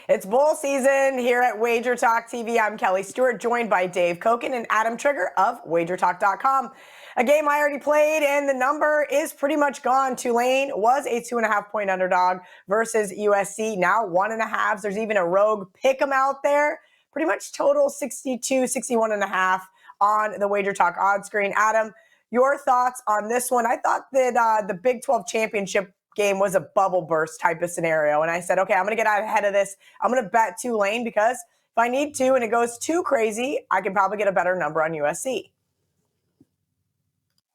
It's bowl season here at Wager Talk TV. I'm Kelly Stewart, joined by Dave Cokin and Adam Trigger of WagerTalk.com. A game I already played, and the number is pretty much gone. Tulane was a 2.5-point underdog versus USC. Now 1.5. There's even a rogue pick'em out there. Pretty much total 62, 61.5 on the Wager Talk odds screen. Adam, your thoughts on this one? I thought that the Big 12 championship game was a bubble burst type of scenario. And I said, okay, I'm going to get out ahead of this. I'm going to bet Tulane because if I need to and it goes too crazy, I can probably get a better number on USC.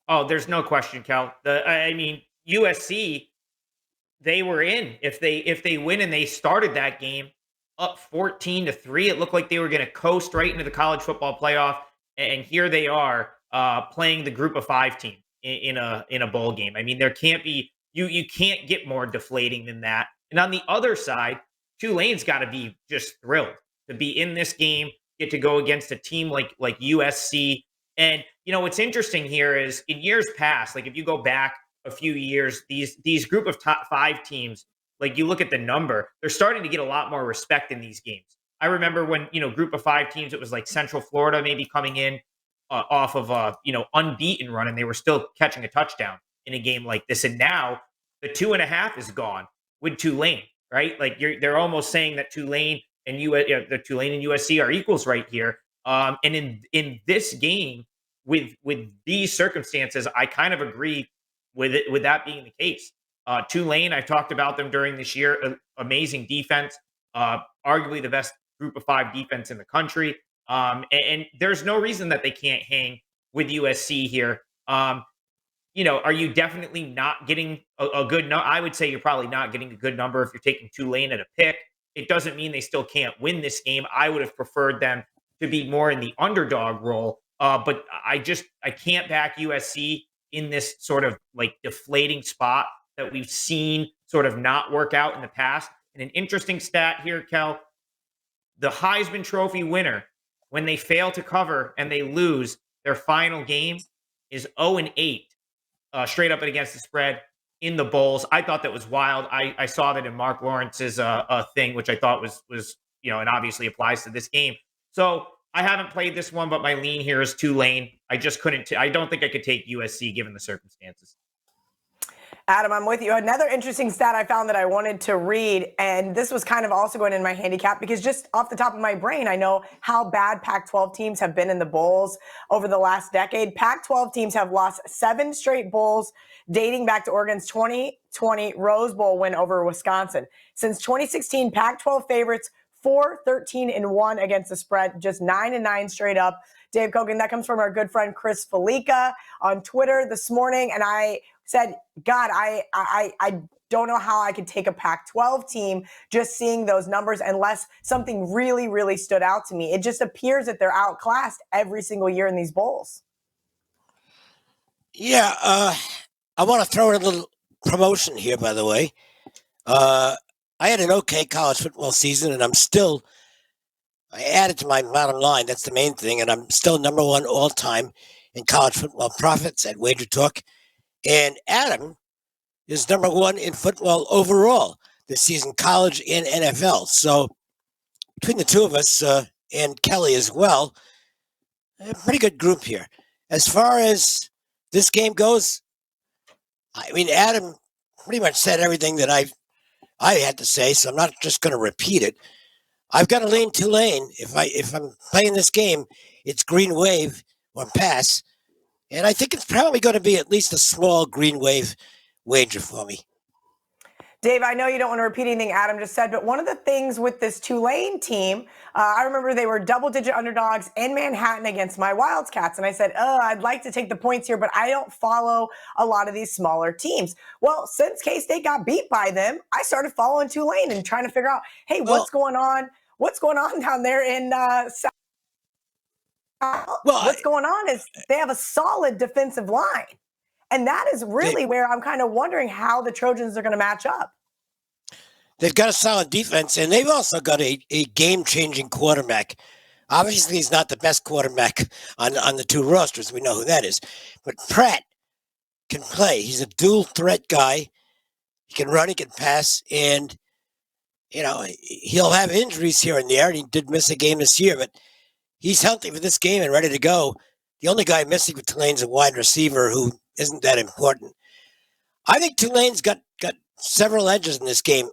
Oh, there's no question, Cal. USC, they were in. If they win and they started that game up 14-3, it looked like they were going to coast right into the college football playoff. And here they are playing the group of 5 team in a bowl game. I mean, there can't be. You can't get more deflating than that. And on the other side, Tulane's got to be just thrilled to be in this game, get to go against a team like USC. And, what's interesting here is in years past, like if you go back a few years, these group of top 5 teams, like you look at the number, they're starting to get a lot more respect in these games. I remember when, group of 5 teams, it was like Central Florida maybe coming in off of a, unbeaten run, and they were still catching a touchdown in a game like this. And now the 2.5 is gone with Tulane, right? Like they're almost saying that Tulane and USC are equals right here. And in this game with these circumstances, I kind of agree with that being the case. Tulane, I've talked about them during this year. Amazing defense, arguably the best group of 5 defense in the country. And there's no reason that they can't hang with USC here. Are you definitely not getting a good number? I would say you're probably not getting a good number if you're taking Tulane at a pick. It doesn't mean they still can't win this game. I would have preferred them to be more in the underdog role. But I can't back USC in this sort of like deflating spot that we've seen sort of not work out in the past. And an interesting stat here, Kel, the Heisman Trophy winner, when they fail to cover and they lose their final game, is 0-8. Straight up and against the spread in the bowls. I thought that was wild. I saw that in Mark Lawrence's thing, which I thought was and obviously applies to this game. So I haven't played this one, but my lean here is Tulane. I just couldn't. I don't think I could take USC given the circumstances. Adam, I'm with you. Another interesting stat I found that I wanted to read, and this was kind of also going in my handicap because just off the top of my brain, I know how bad Pac-12 teams have been in the bowls over the last decade. Pac-12 teams have lost 7 straight bowls dating back to Oregon's 2020 Rose Bowl win over Wisconsin. Since 2016, Pac-12 favorites 4-13-1 against the spread, just 9-9 straight up. Dave Cokin, that comes from our good friend Chris Felica on Twitter this morning, and I said, God, I don't know how I could take a Pac-12 team just seeing those numbers unless something really, really stood out to me. It just appears that they're outclassed every single year in these bowls. Yeah, I want to throw in a little promotion here, by the way. I had an okay college football season, and I added to my bottom line. That's the main thing, and I'm still number 1 all-time in college football profits at Wager Talk. And Adam is number 1 in football overall this season, college and NFL. So between the two of us and Kelly as well, a pretty good group here. As far as this game goes, I mean, Adam pretty much said everything that I had to say, so I'm not just going to repeat it. I've got to lean Tulane. If I'm playing this game, it's green wave or pass. And I think it's probably going to be at least a small green wave wager for me. Dave, I know you don't want to repeat anything Adam just said, but one of the things with this Tulane team, I remember they were double-digit underdogs in Manhattan against my Wildcats. And I said, I'd like to take the points here, but I don't follow a lot of these smaller teams. Well, since K-State got beat by them, I started following Tulane and trying to figure out, hey, what's going on? What's going on down there in South? What's going on is they have a solid defensive line. And that is really where I'm kind of wondering how the Trojans are going to match up. They've got a solid defense, and they've also got a game-changing quarterback. Obviously, he's not the best quarterback on the 2 rosters. We know who that is. But Pratt can play. He's a dual-threat guy. He can run, he can pass, and he'll have injuries here and there, and he did miss a game this year, but he's healthy for this game and ready to go. The only guy missing with Tulane's a wide receiver who isn't that important. I think Tulane's got several edges in this game,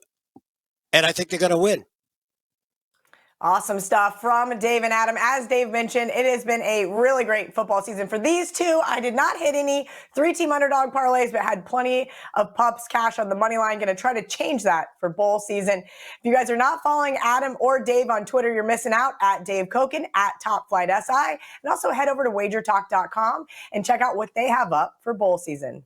and I think they're going to win. Awesome stuff from Dave and Adam. As Dave mentioned, it has been a really great football season for these two. I did not hit any 3-team underdog parlays, but had plenty of pups cash on the money line. Going to try to change that for bowl season. If you guys are not following Adam or Dave on Twitter, you're missing out. At Dave Cokin, at TopFlightSI. And also head over to wagertalk.com and check out what they have up for bowl season.